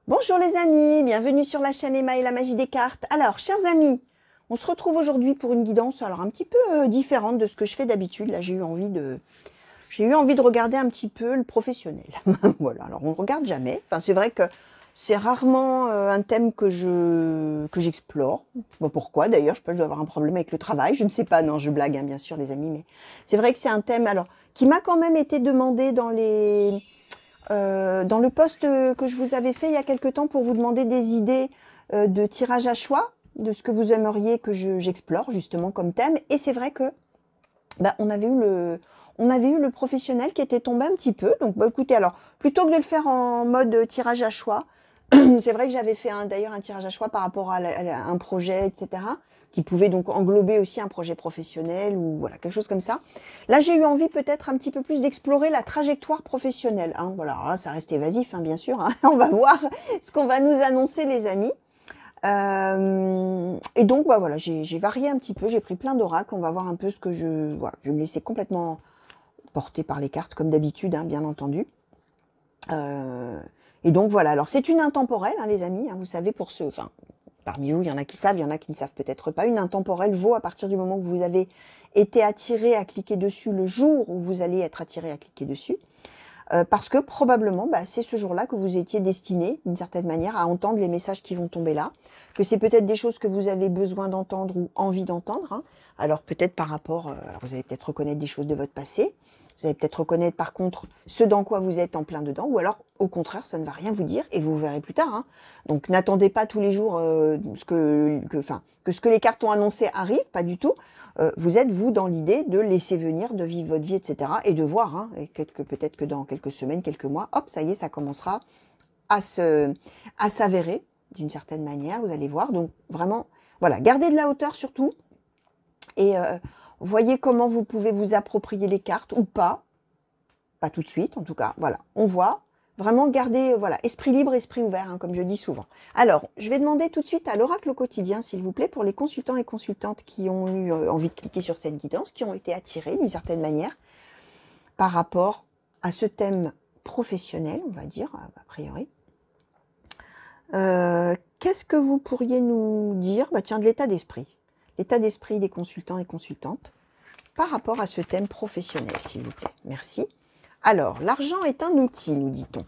Bonjour les amis, bienvenue sur la chaîne Emma et la magie des cartes. Alors, chers amis, on se retrouve aujourd'hui pour une guidance alors un petit peu différente de ce que je fais d'habitude. Là, j'ai eu envie de regarder un petit peu le professionnel. Voilà, alors on ne regarde jamais. Enfin, c'est vrai que c'est rarement un thème que j'explore. Bon, pourquoi d'ailleurs? Je sais pas, je dois avoir un problème avec le travail. Je ne sais pas, non, je blague, hein, bien sûr, les amis. Mais c'est vrai que c'est un thème alors qui m'a quand même été demandé dans le post que je vous avais fait il y a quelque temps pour vous demander des idées de tirage à choix, de ce que vous aimeriez que j'explore justement comme thème. Et c'est vrai que on avait eu le professionnel qui était tombé un petit peu. Donc écoutez, alors plutôt que de le faire en mode tirage à choix, c'est vrai que j'avais fait d'ailleurs un tirage à choix par rapport à un projet, etc., qui pouvait donc englober aussi un projet professionnel ou voilà, quelque chose comme ça. Là, j'ai eu envie peut-être un petit peu plus d'explorer la trajectoire professionnelle, hein. Voilà, alors là, ça reste évasif, hein, bien sûr, hein. On va voir ce qu'on va nous annoncer, les amis. Et donc, voilà, j'ai varié un petit peu, j'ai pris plein d'oracles. On va voir un peu ce que voilà, je vais me laisser complètement porter par les cartes, comme d'habitude, hein, bien entendu. Et donc voilà, alors c'est une intemporelle, hein, les amis, hein, vous savez, pour ceux, enfin, parmi vous, il y en a qui savent, il y en a qui ne savent peut-être pas. Une intemporelle vaut à partir du moment où vous avez été attiré à cliquer dessus, le jour où vous allez être attiré à cliquer dessus. Parce que probablement, c'est ce jour-là que vous étiez destiné, d'une certaine manière, à entendre les messages qui vont tomber là, que c'est peut-être des choses que vous avez besoin d'entendre ou envie d'entendre, hein. Alors peut-être par rapport, alors vous allez peut-être reconnaître des choses de votre passé, vous allez peut-être reconnaître par contre ce dans quoi vous êtes en plein dedans, ou alors au contraire, ça ne va rien vous dire et vous verrez plus tard, hein. Donc n'attendez pas tous les jours que ce que les cartes ont annoncé arrive, pas du tout. Vous êtes, vous, dans l'idée de laisser venir, de vivre votre vie, etc. Et de voir, hein, et peut-être que dans quelques semaines, quelques mois, hop, ça y est, ça commencera à s'avérer d'une certaine manière, vous allez voir. Donc vraiment, voilà, gardez de la hauteur surtout. Et voyez comment vous pouvez vous approprier les cartes ou pas. Pas tout de suite, en tout cas. Voilà, on voit. Vraiment garder, voilà, esprit libre, esprit ouvert, hein, comme je dis souvent. Alors, je vais demander tout de suite à l'oracle au quotidien, s'il vous plaît, pour les consultants et consultantes qui ont eu envie de cliquer sur cette guidance, qui ont été attirés d'une certaine manière par rapport à ce thème professionnel, on va dire, a priori. Qu'est-ce que vous pourriez nous dire? Tiens, de l'état d'esprit. L'état d'esprit des consultants et consultantes par rapport à ce thème professionnel, s'il vous plaît. Merci. Alors, l'argent est un outil, nous dit-on.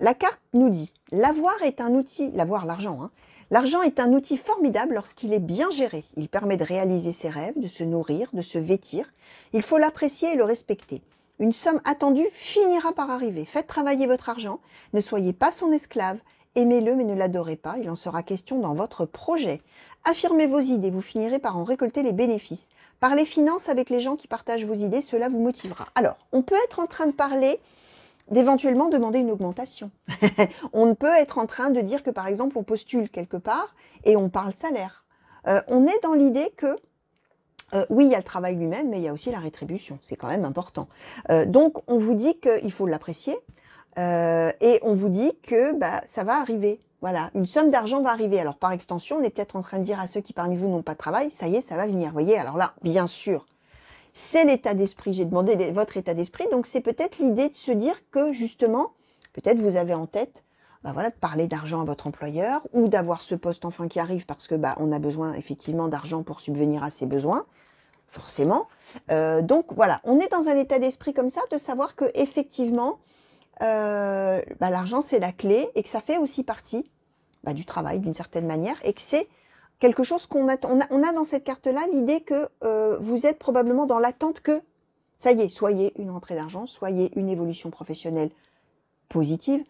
La carte nous dit, l'avoir est un outil, l'avoir, l'argent, hein. L'argent est un outil formidable lorsqu'il est bien géré. Il permet de réaliser ses rêves, de se nourrir, de se vêtir. Il faut l'apprécier et le respecter. Une somme attendue finira par arriver. Faites travailler votre argent. Ne soyez pas son esclave. Aimez-le mais ne l'adorez pas. Il en sera question dans votre projet. Affirmez vos idées. Vous finirez par en récolter les bénéfices. Parlez finances avec les gens qui partagent vos idées. Cela vous motivera. Alors, on peut être en train de parler d'éventuellement demander une augmentation. On peut être en train de dire que, par exemple, on postule quelque part et on parle salaire. On est dans l'idée que, oui, il y a le travail lui-même, mais il y a aussi la rétribution. C'est quand même important. Donc, on vous dit qu'il faut l'apprécier et on vous dit que ça va arriver. Voilà, une somme d'argent va arriver. Alors, par extension, on est peut-être en train de dire à ceux qui parmi vous n'ont pas de travail, ça y est, ça va venir. Vous voyez, alors là, bien sûr, c'est l'état d'esprit. J'ai demandé votre état d'esprit. Donc, c'est peut-être l'idée de se dire que, justement, peut-être vous avez en tête voilà, de parler d'argent à votre employeur ou d'avoir ce poste enfin qui arrive parce que on a besoin effectivement d'argent pour subvenir à ses besoins, forcément. Donc, voilà, on est dans un état d'esprit comme ça de savoir que effectivement, l'argent, c'est la clé et que ça fait aussi partie du travail d'une certaine manière et que c'est quelque chose qu'on a, on a dans cette carte-là l'idée que vous êtes probablement dans l'attente que, ça y est, soyez une rentrée d'argent, soyez une évolution professionnelle positive,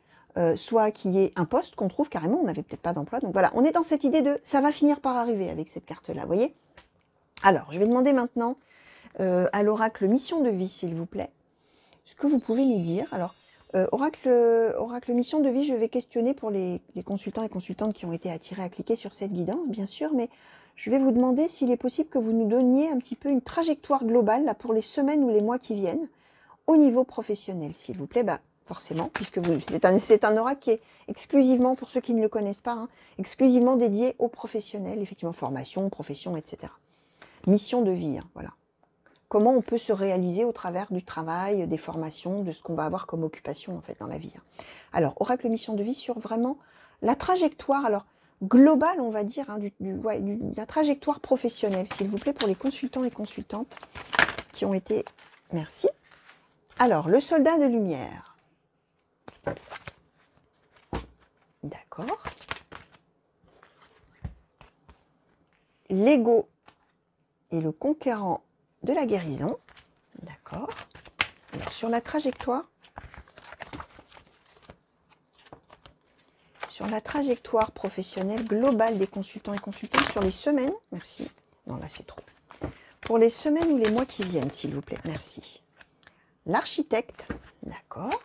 soit qu'il y ait un poste qu'on trouve carrément, on n'avait peut-être pas d'emploi. Donc voilà, on est dans cette idée de ça va finir par arriver avec cette carte-là, vous voyez. Alors, je vais demander maintenant à l'oracle mission de vie, s'il vous plaît, ce que vous pouvez nous dire. Alors, oracle mission de vie, je vais questionner pour les consultants et consultantes qui ont été attirés à cliquer sur cette guidance, bien sûr, mais je vais vous demander s'il est possible que vous nous donniez un petit peu une trajectoire globale là, pour les semaines ou les mois qui viennent, au niveau professionnel, s'il vous plaît. Forcément, puisque c'est un oracle qui est exclusivement, pour ceux qui ne le connaissent pas, hein, exclusivement dédié aux professionnels, effectivement, formation, profession, etc. Mission de vie, hein, voilà. comment on peut se réaliser au travers du travail, des formations, de ce qu'on va avoir comme occupation en fait dans la vie. Alors, oracle mission de vie sur vraiment la trajectoire, alors globale, on va dire, hein, la trajectoire professionnelle, s'il vous plaît, pour les consultants et consultantes qui ont été... Merci. Alors, le soldat de lumière. D'accord. L'ego et le conquérant de la guérison. D'accord. Alors, sur la trajectoire professionnelle globale des consultants et consultantes sur les semaines, merci. Non, là, c'est trop. Pour les semaines ou les mois qui viennent, s'il vous plaît, merci. L'architecte, d'accord.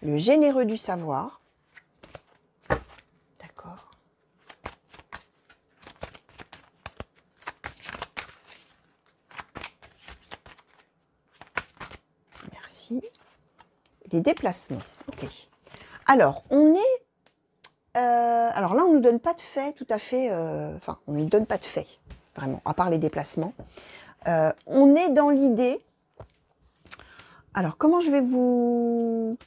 Le généreux du savoir, d'accord. Merci. Les déplacements, ok. Alors, on est... alors là, on ne nous donne pas de fait tout à fait... Enfin, on ne nous donne pas de fait, vraiment, à part les déplacements. On est dans l'idée... Alors, comment je vais vous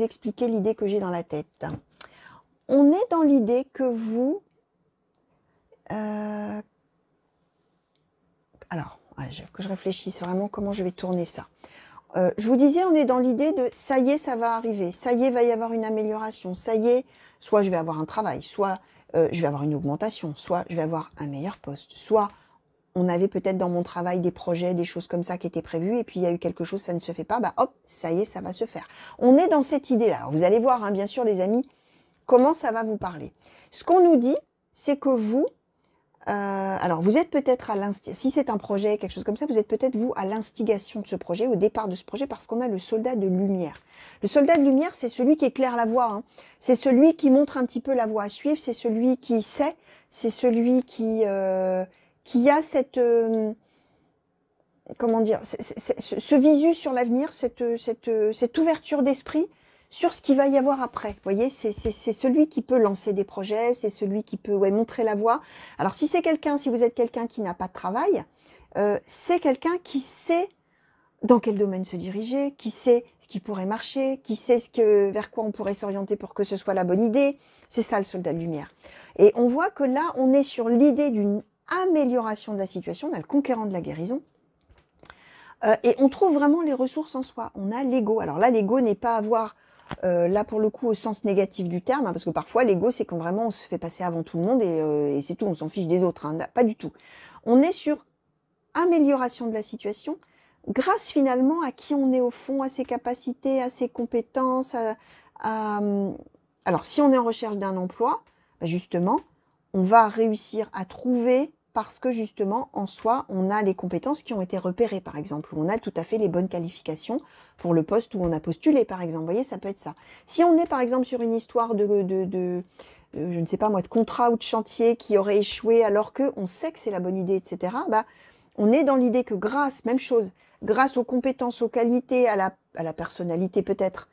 expliquer l'idée que j'ai dans la tête? On est dans l'idée que vous... alors, que je réfléchisse vraiment comment je vais tourner ça. Je vous disais, on est dans l'idée de ça y est, ça va arriver, ça y est, va y avoir une amélioration, ça y est, soit je vais avoir un travail, soit je vais avoir une augmentation, soit je vais avoir un meilleur poste, soit on avait peut-être dans mon travail des projets, des choses comme ça qui étaient prévues, et puis il y a eu quelque chose, ça ne se fait pas, bah hop, ça y est, ça va se faire. On est dans cette idée-là. Alors vous allez voir, hein, bien sûr, les amis, comment ça va vous parler. Ce qu'on nous dit, c'est que vous, alors vous êtes peut-être à l'instigation, si c'est un projet, quelque chose comme ça, vous êtes peut-être vous à l'instigation de ce projet, au départ de ce projet, parce qu'on a le soldat de lumière. Le soldat de lumière, c'est celui qui éclaire la voie, hein. C'est celui qui montre un petit peu la voie à suivre, c'est celui qui sait, c'est celui qui a cette, comment dire, ce visu sur l'avenir, cette ouverture d'esprit sur ce qu'il va y avoir après. Vous voyez, c'est celui qui peut lancer des projets, c'est celui qui peut montrer la voie. Alors si c'est quelqu'un, si vous êtes quelqu'un qui n'a pas de travail, c'est quelqu'un qui sait dans quel domaine se diriger, qui sait ce qui pourrait marcher, qui sait vers quoi on pourrait s'orienter pour que ce soit la bonne idée. C'est ça le soldat de lumière. Et on voit que là, on est sur l'idée d'une amélioration de la situation, on a le conquérant de la guérison. Et on trouve vraiment les ressources en soi. On a l'ego. Alors là, l'ego n'est pas à voir... là pour le coup au sens négatif du terme, hein, parce que parfois l'ego c'est quand vraiment on se fait passer avant tout le monde et c'est tout, on s'en fiche des autres, hein, pas du tout. On est sur amélioration de la situation grâce finalement à qui on est au fond, à ses capacités, à ses compétences. Alors si on est en recherche d'un emploi, justement on va réussir à trouver parce que justement, en soi, on a les compétences qui ont été repérées, par exemple, ou on a tout à fait les bonnes qualifications pour le poste où on a postulé, par exemple. Vous voyez, ça peut être ça. Si on est, par exemple, sur une histoire je ne sais pas moi, de contrat ou de chantier qui aurait échoué alors qu'on sait que c'est la bonne idée, etc., bah, on est dans l'idée que même chose, grâce aux compétences, aux qualités, à la personnalité peut-être,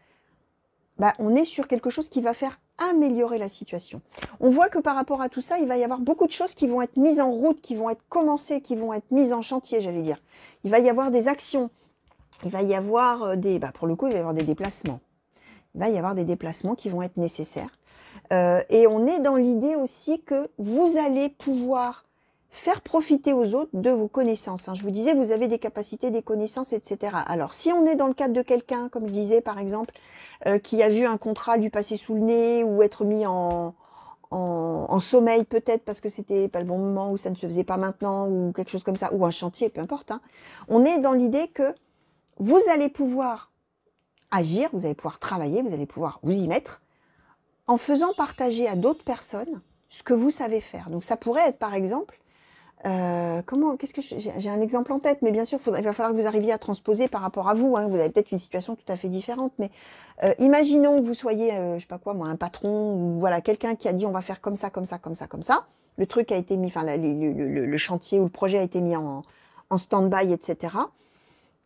bah, on est sur quelque chose qui va faire améliorer la situation. On voit que par rapport à tout ça, il va y avoir beaucoup de choses qui vont être mises en route, qui vont être commencées, qui vont être mises en chantier, j'allais dire. Il va y avoir des actions, il va y avoir pour le coup, il va y avoir des déplacements. Il va y avoir des déplacements qui vont être nécessaires. Et on est dans l'idée aussi que vous allez pouvoir faire profiter aux autres de vos connaissances. Je vous disais, vous avez des capacités, des connaissances, etc. Alors, si on est dans le cadre de quelqu'un, comme je disais, par exemple, qui a vu un contrat lui passer sous le nez ou être mis en sommeil peut-être parce que c'était pas le bon moment ou ça ne se faisait pas maintenant ou quelque chose comme ça, ou un chantier, peu importe. Hein. On est dans l'idée que vous allez pouvoir agir, vous allez pouvoir travailler, vous allez pouvoir vous y mettre en faisant partager à d'autres personnes ce que vous savez faire. Donc ça pourrait être par exemple, j'ai un exemple en tête, mais bien sûr, il va falloir que vous arriviez à transposer par rapport à vous. Hein. Vous avez peut-être une situation tout à fait différente, mais imaginons que vous soyez, je sais pas quoi, moi, un patron ou voilà quelqu'un qui a dit on va faire comme ça, comme ça, comme ça, comme ça. Le truc a été mis, enfin le chantier ou le projet a été mis en stand-by, etc.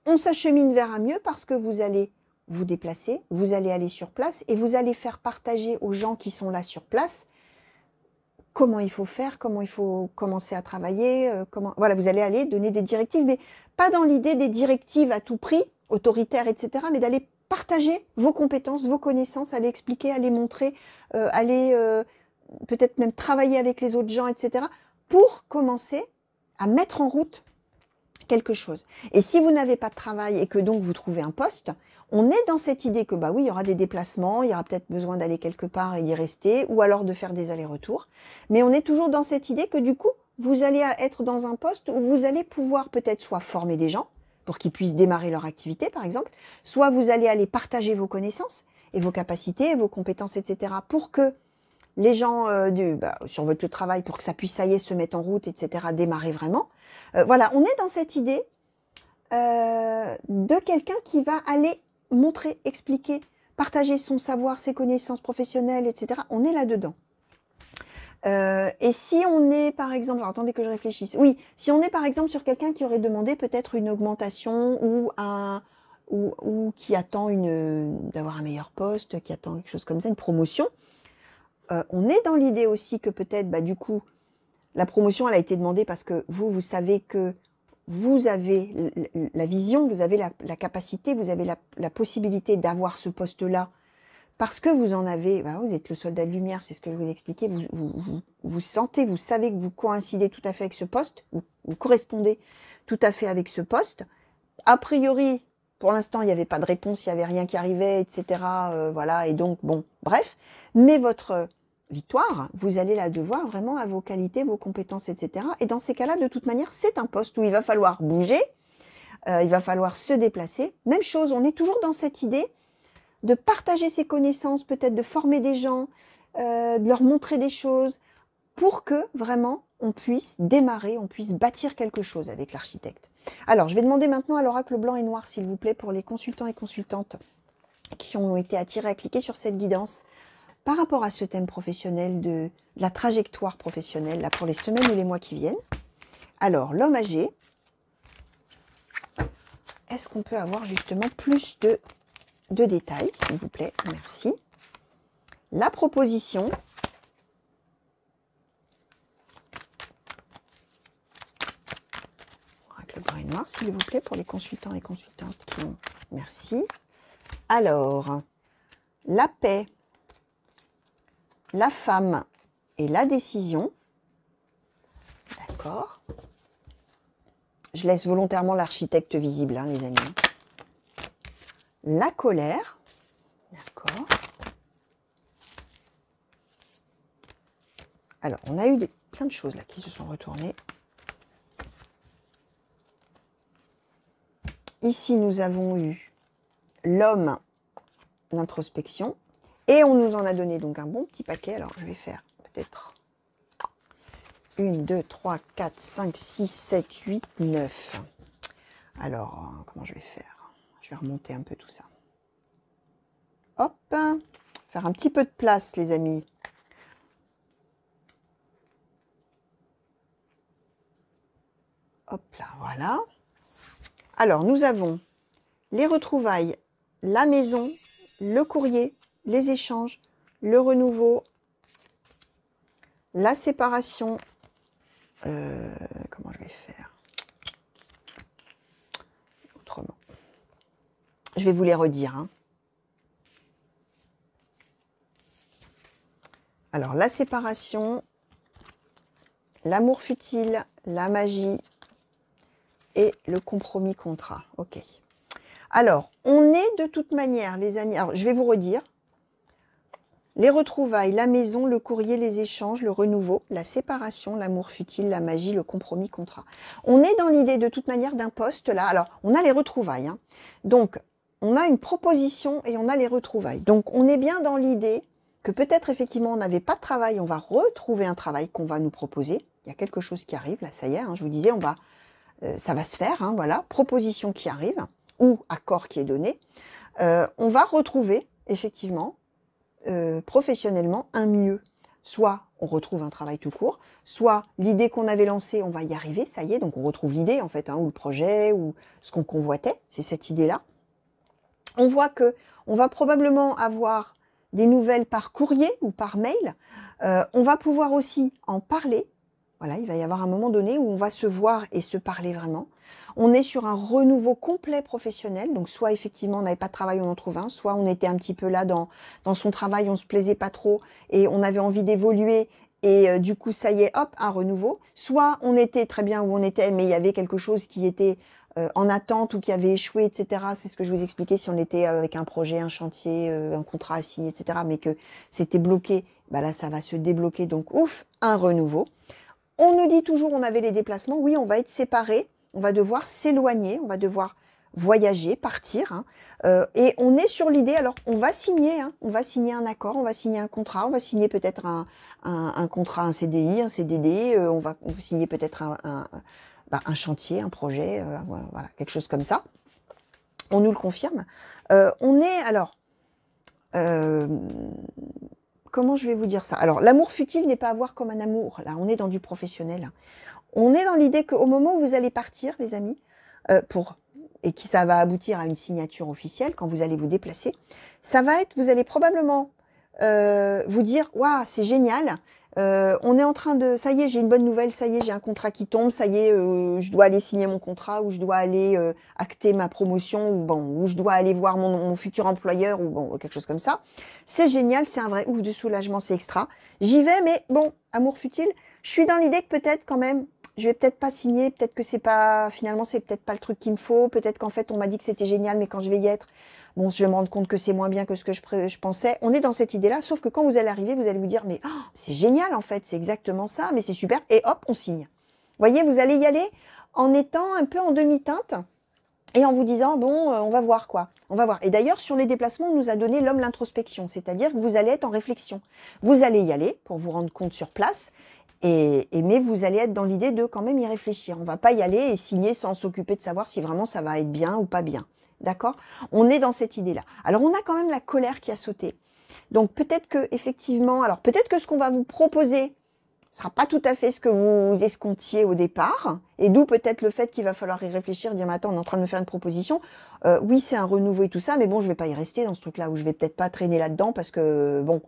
On s'achemine vers un mieux parce que vous allez vous déplacer, vous allez aller sur place et vous allez faire partager aux gens qui sont là sur place comment il faut faire, comment il faut commencer à travailler, voilà, vous allez aller donner des directives, mais pas dans l'idée des directives à tout prix, autoritaires, etc., mais d'aller partager vos compétences, vos connaissances, aller expliquer, aller montrer, aller peut-être même travailler avec les autres gens, etc., pour commencer à mettre en route quelque chose. Et si vous n'avez pas de travail et que donc vous trouvez un poste, on est dans cette idée que bah oui, il y aura des déplacements, il y aura peut-être besoin d'aller quelque part et d'y rester, ou alors de faire des allers-retours. Mais on est toujours dans cette idée que du coup, vous allez être dans un poste où vous allez pouvoir peut-être soit former des gens pour qu'ils puissent démarrer leur activité, par exemple, soit vous allez aller partager vos connaissances et vos capacités, vos compétences, etc., pour que les gens sur votre travail, pour que ça puisse, ça y est, se mettre en route, etc., démarrer vraiment. Voilà, on est dans cette idée de quelqu'un qui va aller montrer, expliquer, partager son savoir, ses connaissances professionnelles, etc. On est là-dedans. Et si on est, par exemple, alors attendez que je réfléchisse. Oui, si on est, par exemple, sur quelqu'un qui aurait demandé peut-être une augmentation ou qui attend d'avoir un meilleur poste, qui attend quelque chose comme ça, une promotion, on est dans l'idée aussi que peut-être, bah, du coup, la promotion, elle a été demandée parce que vous savez que vous avez la vision, vous avez la capacité, vous avez la possibilité d'avoir ce poste-là parce que vous en avez, bah, vous êtes le soldat de lumière, c'est ce que je vous ai expliqué, vous sentez, vous savez que vous coïncidez tout à fait avec ce poste, vous correspondez tout à fait avec ce poste. A priori, pour l'instant, il n'y avait pas de réponse, il n'y avait rien qui arrivait, etc. Voilà, et donc, bon, bref. Mais votre victoire, vous allez la devoir vraiment à vos qualités, vos compétences, etc. Et dans ces cas-là, de toute manière, c'est un poste où il va falloir bouger, il va falloir se déplacer. Même chose, on est toujours dans cette idée de partager ses connaissances, peut-être de former des gens, de leur montrer des choses, pour que vraiment on puisse démarrer, on puisse bâtir quelque chose avec l'architecte. Alors, je vais demander maintenant à l'oracle blanc et noir, s'il vous plaît, pour les consultants et consultantes qui ont été attirés à cliquer sur cette guidance par rapport à ce thème professionnel de la trajectoire professionnelle là, pour les semaines ou les mois qui viennent. Alors, l'homme âgé, est-ce qu'on peut avoir justement plus de détails, s'il vous plaît? Merci. La proposition. Oracle blanc et noir, s'il vous plaît, pour les consultants et consultantes qui ont... Merci. Alors, la paix, la femme et la décision. D'accord. Je laisse volontairement l'architecte visible, hein, les amis. La colère. D'accord. Alors, on a eu plein de choses là qui se sont retournées. Ici, nous avons eu l'homme, l'introspection. Et on nous en a donné donc un bon petit paquet. Alors, je vais faire peut-être 1, 2, 3, 4, 5, 6, 7, 8, 9. Alors, comment je vais faire? Je vais remonter un peu tout ça. Hop, faire un petit peu de place, les amis. Hop là, voilà. Alors, nous avons les retrouvailles, la maison, le courrier, les échanges, le renouveau, la séparation. Comment je vais faire autrement? Je vais vous les redire. Hein. Alors, la séparation, l'amour futile, la magie et le compromis contrat. Ok. Alors, on est de toute manière, les amis... Alors, je vais vous redire. Les retrouvailles, la maison, le courrier, les échanges, le renouveau, la séparation, l'amour futile, la magie, le compromis contrat. On est dans l'idée de toute manière d'un poste là. Alors, on a les retrouvailles. Hein. Donc, on a une proposition et on a les retrouvailles. Donc, on est bien dans l'idée que peut-être effectivement on n'avait pas de travail, on va retrouver un travail qu'on va nous proposer. Il y a quelque chose qui arrive, là, ça y est, hein, je vous disais, ça va se faire, hein, voilà, proposition qui arrive, ou accord qui est donné. On va retrouver effectivement professionnellement un mieux. Soit on retrouve un travail tout court, soit l'idée qu'on avait lancée, on va y arriver, ça y est, donc on retrouve l'idée en fait, hein, ou le projet, ou ce qu'on convoitait, c'est cette idée-là. On voit que on va probablement avoir des nouvelles par courrier ou par mail. On va pouvoir aussi en parler. Voilà, il va y avoir un moment donné où on va se voir et se parler vraiment. On est sur un renouveau complet professionnel. Donc, soit effectivement, on n'avait pas de travail, on en trouve un. Soit on était un petit peu là dans son travail, on se plaisait pas trop et on avait envie d'évoluer. Et du coup, ça y est, hop, un renouveau. Soit on était très bien où on était, mais il y avait quelque chose qui était en attente ou qui avait échoué, etc. C'est ce que je vous expliquais si on était avec un projet, un chantier, un contrat à signer, etc. Mais que c'était bloqué, bah là, ça va se débloquer. Donc, ouf, un renouveau. On nous dit toujours, on avait les déplacements. Oui, on va être séparés. On va devoir s'éloigner. On va devoir voyager, partir. Hein. Et on est sur l'idée, alors on va signer. Hein, on va signer un accord, on va signer un contrat. On va signer peut-être un contrat, un CDI, un CDD. On va signer peut-être un chantier, un projet. Voilà, quelque chose comme ça. On nous le confirme. On est, alors... comment je vais vous dire ça? Alors, l'amour futile n'est pas à voir comme un amour. Là, on est dans du professionnel. On est dans l'idée qu'au moment où vous allez partir, les amis, et que ça va aboutir à une signature officielle, quand vous allez vous déplacer, ça va être, vous allez probablement vous dire, waouh, c'est génial, on est en train de, ça y est, j'ai une bonne nouvelle, ça y est, j'ai un contrat qui tombe, ça y est, je dois aller signer mon contrat, ou je dois aller acter ma promotion, ou je dois aller voir mon futur employeur, ou bon, quelque chose comme ça. C'est génial, c'est un vrai ouf de soulagement, c'est extra. J'y vais, mais bon, amour futile, je suis dans l'idée que peut-être quand même, je vais peut-être pas signer, peut-être que c'est pas, finalement, c'est peut-être pas le truc qu'il me faut, peut-être qu'en fait, on m'a dit que c'était génial, mais quand je vais y être, bon, je vais me rendre compte que c'est moins bien que ce que je pensais. On est dans cette idée-là, sauf que quand vous allez arriver, vous allez vous dire, mais oh, c'est génial en fait, c'est exactement ça, mais c'est super, et hop, on signe. Vous voyez, vous allez y aller en étant un peu en demi-teinte, et en vous disant, bon, on va voir quoi, on va voir. Et d'ailleurs, sur les déplacements, on nous a donné l'homme l'introspection, c'est-à-dire que vous allez être en réflexion. Vous allez y aller pour vous rendre compte sur place, mais vous allez être dans l'idée de quand même y réfléchir. On ne va pas y aller et signer sans s'occuper de savoir si vraiment ça va être bien ou pas bien. D'accord? On est dans cette idée-là. Alors, on a quand même la colère qui a sauté. Donc, peut-être que effectivement, alors peut-être que ce qu'on va vous proposer ne sera pas tout à fait ce que vous escomptiez au départ. Et d'où peut-être le fait qu'il va falloir y réfléchir, dire, mais attends, on est en train de me faire une proposition. Oui, c'est un renouveau et tout ça, mais bon, je ne vais pas y rester dans ce truc-là, ou je ne vais peut-être pas traîner là-dedans parce que, bon,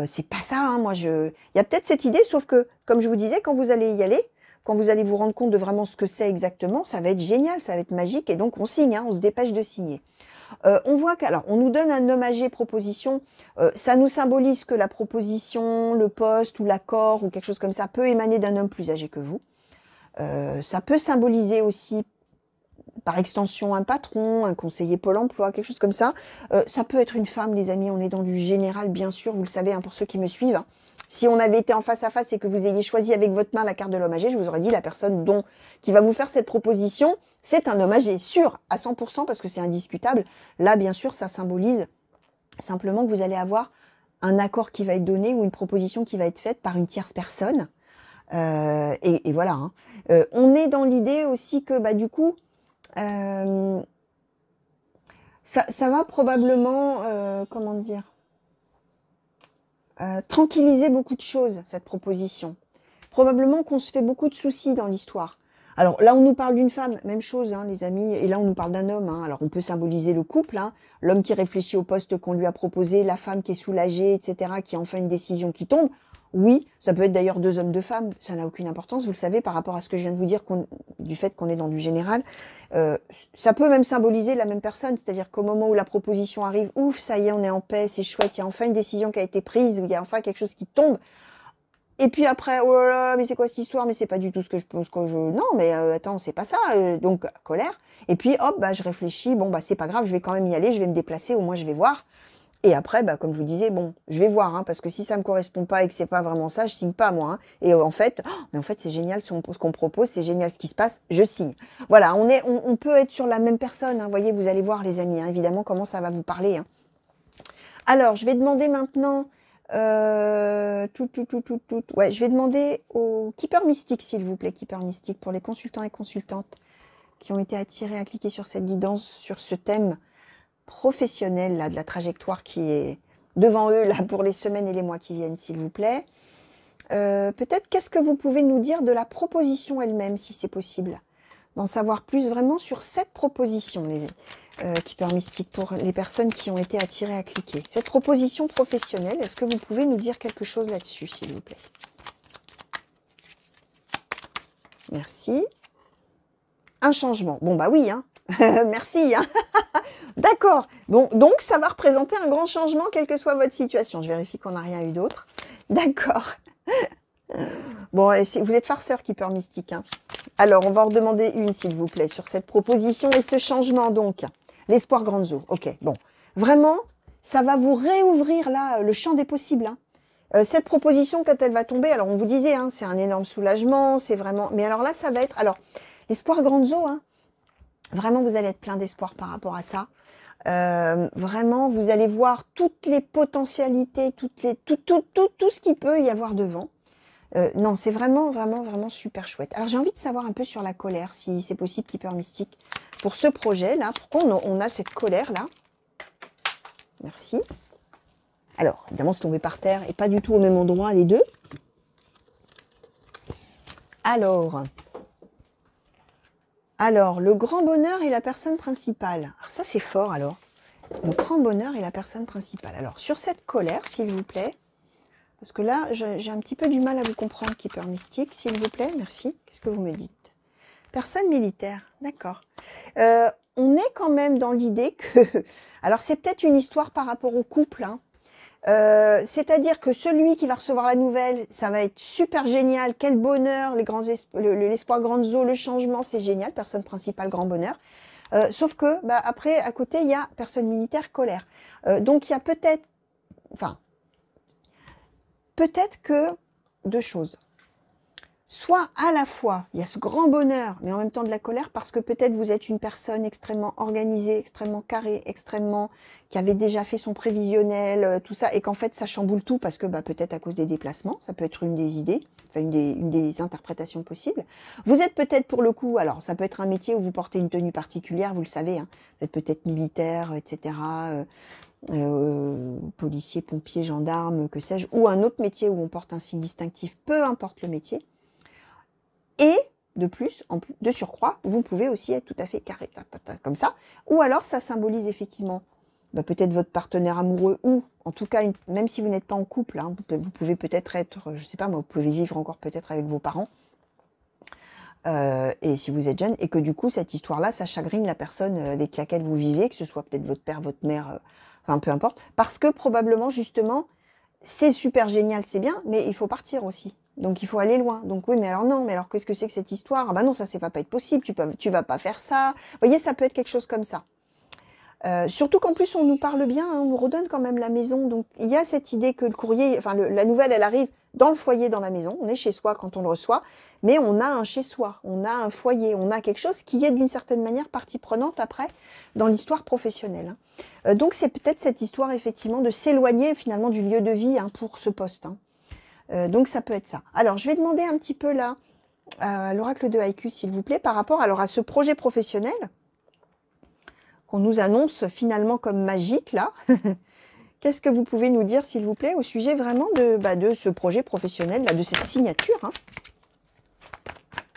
c'est pas ça. Hein, il y a peut-être cette idée, sauf que, comme je vous disais, quand vous allez y aller, quand vous allez vous rendre compte de vraiment ce que c'est exactement, ça va être génial, ça va être magique, et donc on signe, hein, on se dépêche de signer. On voit qu'alors, on nous donne un homme âgé proposition, ça nous symbolise que la proposition, le poste ou l'accord ou quelque chose comme ça peut émaner d'un homme plus âgé que vous. Ça peut symboliser aussi, par extension, un patron, un conseiller Pôle emploi, quelque chose comme ça. Ça peut être une femme, les amis, on est dans du général, bien sûr, vous le savez, hein, pour ceux qui me suivent. Hein. Si on avait été en face à face et que vous ayez choisi avec votre main la carte de l'homme âgé, je vous aurais dit la personne qui va vous faire cette proposition, c'est un homme âgé, sûr, à 100%, parce que c'est indiscutable. Là, bien sûr, ça symbolise simplement que vous allez avoir un accord qui va être donné ou une proposition qui va être faite par une tierce personne. Et voilà. Hein. On est dans l'idée aussi que, bah, du coup, ça va probablement, comment dire, tranquilliser beaucoup de choses, cette proposition. Probablement qu'on se fait beaucoup de soucis dans l'histoire. Alors là, on nous parle d'une femme, même chose, hein, les amis, et là, on nous parle d'un homme. Hein. Alors, on peut symboliser le couple, hein, l'homme qui réfléchit au poste qu'on lui a proposé, la femme qui est soulagée, etc., qui a enfin une décision qui tombe. Oui, ça peut être d'ailleurs deux hommes, deux femmes, ça n'a aucune importance, vous le savez, par rapport à ce que je viens de vous dire, du fait qu'on est dans du général. Ça peut même symboliser la même personne, c'est-à-dire qu'au moment où la proposition arrive, ouf, ça y est, on est en paix, c'est chouette, il y a enfin une décision qui a été prise, il y a enfin quelque chose qui tombe. Et puis après, oh là là, mais c'est quoi cette histoire? Mais c'est pas du tout ce que je pense que je... Non, mais attends, c'est pas ça. Donc, colère. Et puis, hop, bah, je réfléchis, bon, bah, c'est pas grave, je vais quand même y aller, je vais me déplacer, au moins je vais voir. Et après, bah, comme je vous disais, bon, je vais voir, hein, parce que si ça me correspond pas et que c'est pas vraiment ça, je signe pas, moi. Hein. Et en fait, mais en fait, c'est génial ce qu'on propose, c'est génial ce qui se passe, je signe. Voilà, on peut être sur la même personne, hein, voyez, vous allez voir, les amis, hein, évidemment, comment ça va vous parler. Hein. Alors, je vais demander maintenant... Ouais, je vais demander au Keeper Mystique, s'il vous plaît, Keeper Mystique, pour les consultants et consultantes qui ont été attirés à cliquer sur cette guidance, sur ce thème professionnel là, de la trajectoire qui est devant eux là pour les semaines et les mois qui viennent, s'il vous plaît. Peut-être qu'est-ce que vous pouvez nous dire de la proposition elle-même, si c'est possible, d'en savoir plus vraiment sur cette proposition. Keeper Mystique, pour les personnes qui ont été attirées à cliquer. Cette proposition professionnelle, est-ce que vous pouvez nous dire quelque chose là-dessus, s'il vous plaît? Merci. Un changement. Bon, bah oui, hein. Merci, hein. D'accord. Bon, donc, ça va représenter un grand changement, quelle que soit votre situation. Je vérifie qu'on n'a rien eu d'autre. D'accord. Bon, vous êtes farceur, Keeper Mystique, hein. Alors, on va en redemander une, s'il vous plaît, sur cette proposition et ce changement, donc. L'espoir grande eau. Ok, bon. Vraiment, ça va vous réouvrir, là, le champ des possibles, hein. Cette proposition, quand elle va tomber, alors on vous disait, hein, c'est un énorme soulagement, c'est vraiment... Mais alors là, ça va être... Alors, l'espoir grande eau, hein, vraiment, vous allez être plein d'espoir par rapport à ça. Vraiment, vous allez voir toutes les potentialités, tout ce qu'il peut y avoir devant. Non, c'est vraiment, vraiment, vraiment super chouette. Alors, j'ai envie de savoir un peu sur la colère, si c'est possible, Keeper Mystique, pour ce projet-là. Pourquoi on a cette colère-là? Merci. Alors, évidemment, c'est tombé par terre et pas du tout au même endroit, les deux. Alors, le grand bonheur est la personne principale. Alors, ça, c'est fort, alors. Le grand bonheur est la personne principale. Alors, sur cette colère, s'il vous plaît, parce que là, j'ai un petit peu du mal à vous comprendre, Keeper Mystique, s'il vous plaît, merci. Qu'est-ce que vous me dites? Personne militaire, d'accord. On est quand même dans l'idée que... Alors, c'est peut-être une histoire par rapport au couple, hein. C'est-à-dire que celui qui va recevoir la nouvelle, ça va être super génial, quel bonheur, l'espoir grande eau, le changement, c'est génial, personne principale, grand bonheur. Sauf que, bah, après, à côté, il y a personne militaire, colère. Donc, il y a peut-être... Enfin, peut-être que deux choses. Soit à la fois, il y a ce grand bonheur, mais en même temps de la colère, parce que peut-être vous êtes une personne extrêmement organisée, extrêmement carrée, extrêmement... qui avait déjà fait son prévisionnel, tout ça, et qu'en fait, ça chamboule tout, parce que bah, peut-être à cause des déplacements, ça peut être une des idées, enfin une des interprétations possibles. Vous êtes peut-être pour le coup, alors ça peut être un métier où vous portez une tenue particulière, vous le savez, hein, vous êtes peut-être militaire, etc., policier, pompier, gendarme, que sais-je, ou un autre métier où on porte un signe distinctif, peu importe le métier. Et de plus, de surcroît, vous pouvez aussi être tout à fait carré, comme ça. Ou alors, ça symbolise effectivement bah, peut-être votre partenaire amoureux, ou en tout cas, même si vous n'êtes pas en couple, hein, vous pouvez peut-être être, je sais pas moi, vous pouvez vivre encore peut-être avec vos parents, et si vous êtes jeune, et que du coup, cette histoire-là, ça chagrine la personne avec laquelle vous vivez, que ce soit peut-être votre père, votre mère, enfin peu importe, parce que probablement, justement, c'est super génial, c'est bien, mais il faut partir aussi. Donc, il faut aller loin. Donc, oui, mais alors non, mais alors qu'est-ce que c'est que cette histoire? Ah bah non, ça, c'est pas être possible, tu vas pas faire ça. Vous voyez, ça peut être quelque chose comme ça. Surtout qu'en plus, on nous parle bien, hein, on nous redonne quand même la maison. Donc, il y a cette idée que le courrier, enfin, la nouvelle, elle arrive dans le foyer, dans la maison. On est chez soi quand on le reçoit, mais on a un chez-soi, on a un foyer, on a quelque chose qui est d'une certaine manière partie prenante après dans l'histoire professionnelle, hein. Donc, c'est peut-être cette histoire, effectivement, de s'éloigner finalement du lieu de vie, hein, pour ce poste, hein. Donc, ça peut être ça. Alors, je vais demander un petit peu là à l'oracle de Haïku, s'il vous plaît, par rapport alors, à ce projet professionnel qu'on nous annonce finalement comme magique, là. Qu'est-ce que vous pouvez nous dire, s'il vous plaît, au sujet vraiment de ce projet professionnel, là, de cette signature, hein,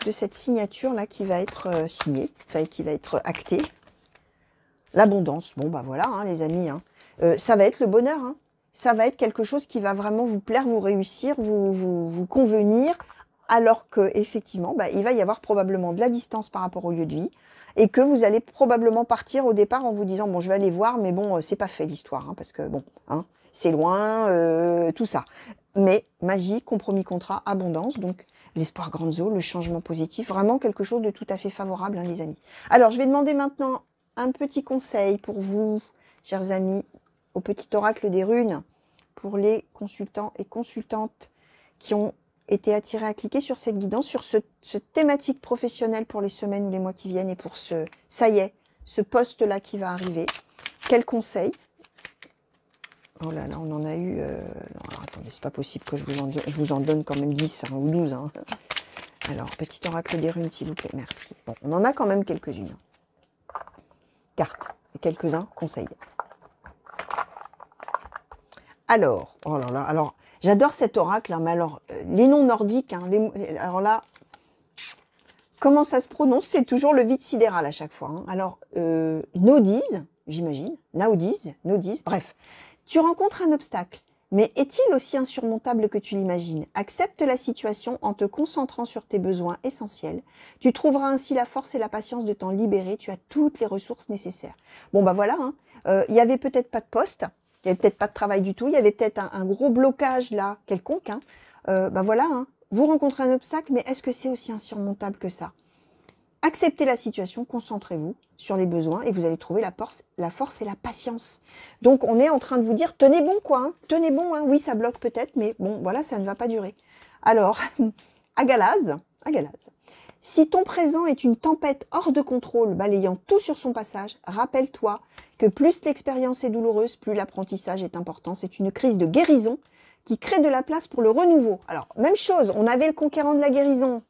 de cette signature-là qui va être signée, enfin, qui va être actée. L'abondance, bon, bah voilà, hein, les amis, hein. Ça va être le bonheur, hein. Ça va être quelque chose qui va vraiment vous plaire, vous réussir, vous convenir, alors que effectivement, bah, il va y avoir probablement de la distance par rapport au lieu de vie, et que vous allez probablement partir au départ en vous disant, bon, je vais aller voir, mais bon, c'est pas fait l'histoire, hein, parce que bon, hein, c'est loin, tout ça. Mais magie, compromis, contrat, abondance, donc l'espoir grande eau, le changement positif, vraiment quelque chose de tout à fait favorable, hein, les amis. Alors, je vais demander maintenant un petit conseil pour vous, chers amis, au petit oracle des runes, pour les consultants et consultantes qui ont été attirés à cliquer sur cette guidance, sur ce thématique professionnelle pour les semaines ou les mois qui viennent, et pour ça y est, ce poste-là qui va arriver. Quel conseil? Oh là là, on en a eu... non, alors, attendez, c'est pas possible que je vous en donne quand même 10 hein, ou 12. Hein. Alors, petit oracle des runes, s'il vous plaît, merci. Bon, on en a quand même quelques-unes. Cartes, et quelques-uns conseils. Alors, oh là là, alors, j'adore cet oracle, hein, mais alors, les noms nordiques, hein, alors là, Comment ça se prononce? C'est toujours le vide sidéral à chaque fois. Hein. Alors, nodis, j'imagine, naudis, nodis, bref. Tu rencontres un obstacle, mais est-il aussi insurmontable que tu l'imagines? Accepte la situation en te concentrant sur tes besoins essentiels. Tu trouveras ainsi la force et la patience de t'en libérer. Tu as toutes les ressources nécessaires. Bon, bah voilà, hein. Il n'y avait peut-être pas de poste, il n'y avait peut-être pas de travail du tout, il y avait peut-être un gros blocage là, quelconque. Hein. Bah voilà, hein. Vous rencontrez un obstacle, mais est-ce que c'est aussi insurmontable que ça? Acceptez la situation, concentrez-vous sur les besoins et vous allez trouver la force et la patience. Donc, on est en train de vous dire, tenez bon quoi, hein, tenez bon, hein. Oui, ça bloque peut-être, mais bon, voilà, ça ne va pas durer. Alors, Agalaz, si ton présent est une tempête hors de contrôle, balayant tout sur son passage, rappelle-toi que plus l'expérience est douloureuse, plus l'apprentissage est important. C'est une crise de guérison qui crée de la place pour le renouveau. Alors, même chose, on avait le conquérant de la guérison.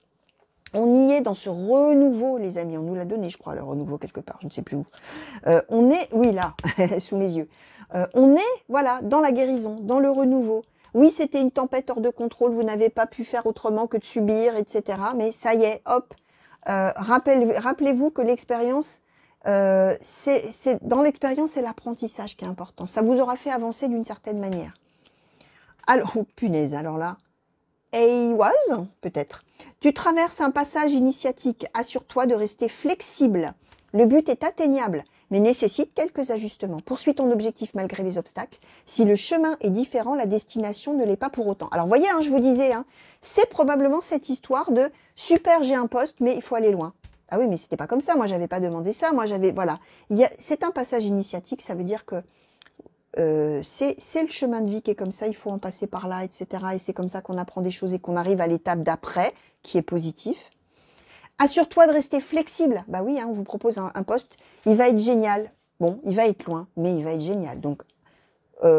On y est dans ce renouveau, les amis. On nous l'a donné, je crois, le renouveau quelque part, je ne sais plus où. On est, oui, là, sous mes yeux. On est, voilà, dans la guérison, dans le renouveau. Oui, c'était une tempête hors de contrôle, vous n'avez pas pu faire autrement que de subir, etc. Mais ça y est, hop. Rappelez-vous que l'expérience, dans l'expérience, c'est l'apprentissage qui est important. Ça vous aura fait avancer d'une certaine manière. Alors, oh, punaise, alors là, was, peut-être. Tu traverses un passage initiatique. Assure-toi de rester flexible. Le but est atteignable, mais nécessite quelques ajustements. Poursuis ton objectif malgré les obstacles. Si le chemin est différent, la destination ne l'est pas pour autant. Alors, voyez, hein, je vous disais, hein, c'est probablement cette histoire de « super, j'ai un poste, mais il faut aller loin ». Ah oui, mais c'était pas comme ça. Moi, j'avais pas demandé ça. Moi, j'avais... Voilà. C'est un passage initiatique. Ça veut dire que c'est le chemin de vie qui est comme ça, il faut en passer par là, etc. Et c'est comme ça qu'on apprend des choses et qu'on arrive à l'étape d'après, qui est positif. Assure-toi de rester flexible. Bah oui, hein, on vous propose un poste, il va être génial. Bon, il va être loin, mais il va être génial. Donc,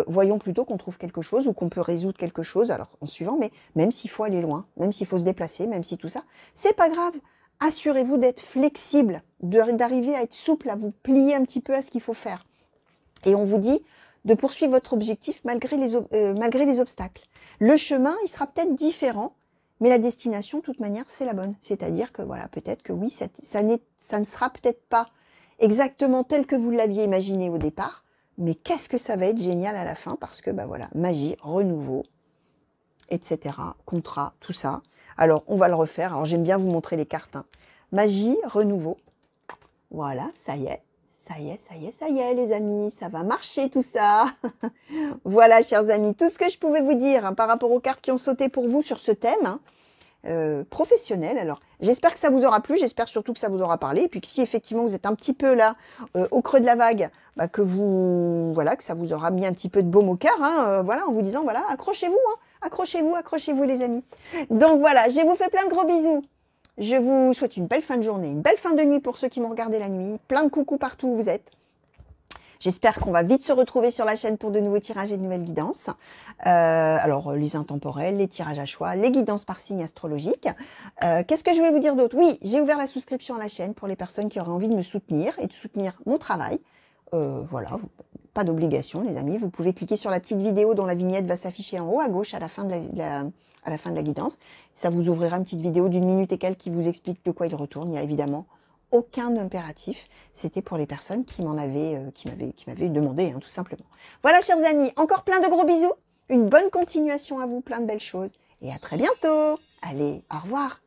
voyons plutôt qu'on trouve quelque chose ou qu'on peut résoudre quelque chose, alors en suivant, mais même s'il faut aller loin, même s'il faut se déplacer, même si tout ça, c'est pas grave. Assurez-vous d'être flexible, d'arriver à être souple, à vous plier un petit peu à ce qu'il faut faire. Et on vous dit de poursuivre votre objectif malgré les obstacles. Le chemin, il sera peut-être différent, mais la destination, de toute manière, c'est la bonne. C'est-à-dire que, voilà, peut-être que oui, ça ne sera peut-être pas exactement tel que vous l'aviez imaginé au départ, mais qu'est-ce que ça va être génial à la fin, parce que, bah voilà, magie, renouveau, etc., contrat, tout ça. Alors, on va le refaire. Alors, j'aime bien vous montrer les cartes. Hein. Magie, renouveau. Voilà, ça y est. Ça y est, les amis, ça va marcher tout ça. Voilà, chers amis, tout ce que je pouvais vous dire hein, par rapport aux cartes qui ont sauté pour vous sur ce thème hein, professionnel. Alors, j'espère que ça vous aura plu, j'espère surtout que ça vous aura parlé. Et puis que si effectivement vous êtes un petit peu là, au creux de la vague, bah, que ça vous aura mis un petit peu de baume au cœur, hein, voilà, en vous disant, voilà, accrochez-vous, hein, accrochez-vous les amis. Donc voilà, je vous fais plein de gros bisous. Je vous souhaite une belle fin de journée, une belle fin de nuit pour ceux qui m'ont regardé la nuit. Plein de coucou partout où vous êtes. J'espère qu'on va vite se retrouver sur la chaîne pour de nouveaux tirages et de nouvelles guidances. Alors, les intemporels, les tirages à choix, les guidances par signe astrologique. Qu'est-ce que je voulais vous dire d'autre? Oui, j'ai ouvert la souscription à la chaîne pour les personnes qui auraient envie de me soutenir et de soutenir mon travail. Voilà, pas d'obligation les amis. Vous pouvez cliquer sur la petite vidéo dont la vignette va s'afficher en haut à gauche à la fin de la guidance. Ça vous ouvrira une petite vidéo d'1 minute et quelques qui vous explique de quoi il retourne. Il n'y a évidemment aucun impératif. C'était pour les personnes qui m'avaient demandé, hein, tout simplement. Voilà, chers amis, encore plein de gros bisous. Une bonne continuation à vous, plein de belles choses. Et à très bientôt. Allez, au revoir.